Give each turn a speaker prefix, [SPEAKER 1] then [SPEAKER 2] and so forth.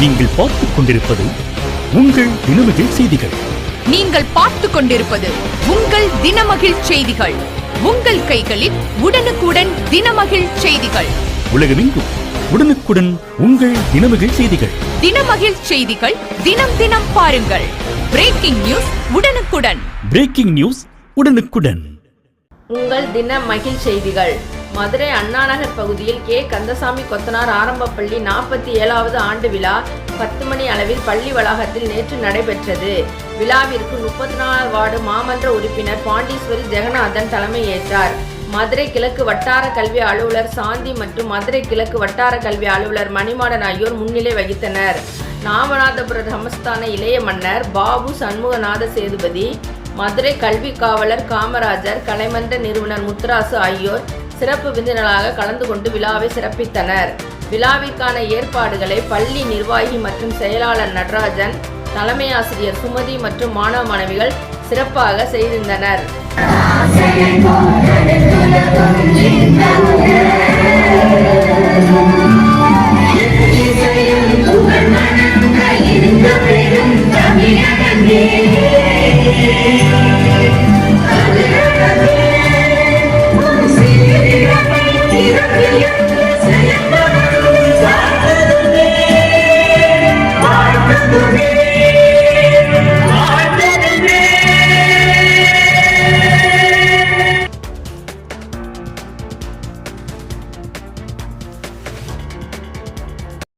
[SPEAKER 1] நீங்கள் பார்த்துக் கொண்டிருப்பது உங்கள் தினமகிழ் செய்திகள்.
[SPEAKER 2] நீங்கள் பார்த்துக் கொண்டிருப்பது உங்கள் தினமகிழ் செய்திகள். உங்கள் கைகளில் உடனுக்குடன் தினமகிழ் செய்திகள்.
[SPEAKER 1] உலகமெங்கும் உடனுக்குடன் உங்கள் தினமகிழ் செய்திகள்.
[SPEAKER 2] தினமகிழ் செய்திகள் தினம் தினம் பாருங்கள். பிரேக்கிங் நியூஸ் உடனுக்குடன்.
[SPEAKER 1] பிரேக்கிங் நியூஸ் உடனுக்குடன்.
[SPEAKER 3] உங்கள் தினமகிழ் செய்திகள். மதுரை அண்ணாநகர் பகுதியில் கே. கந்தசாமி கொத்தனார் ஆரம்ப பள்ளி 47வது ஆண்டு விழா 10 மணி அளவில் பள்ளி வளாகத்தில் நேற்று நடைபெற்றது. விழாவிற்கு 34 வார்டு மாமன்ற உறுப்பினர் பாண்டீஸ்வரி ஜெகநாதன் தலைமையேற்றார். மதுரை கிழக்கு வட்டார கல்வி அலுவலர் சாந்தி மற்றும் மதுரை கிழக்கு வட்டார கல்வி அலுவலர் மணிமாடன் ஆகியோர் முன்னிலை வகித்தனர். ராமநாதபுர சமஸ்தான இளைய மன்னர் பாபு சண்முகநாத சேதுபதி, மதுரை கல்வி காவலர் காமராஜர், கலைமன்ற நிறுவனர் முத்துராசு ஆகியோர் சிறப்பு விருந்தினராக கலந்து கொண்டு விழாவை சிறப்பித்தனர். விழாவிற்கான ஏற்பாடுகளை பள்ளி நிர்வாகி மற்றும் செயலாளர் நடராஜன், தலைமை ஆசிரியர் சுமதி மற்றும் மாணவ மாணவிகள் சிறப்பாக செய்திருந்தனர்.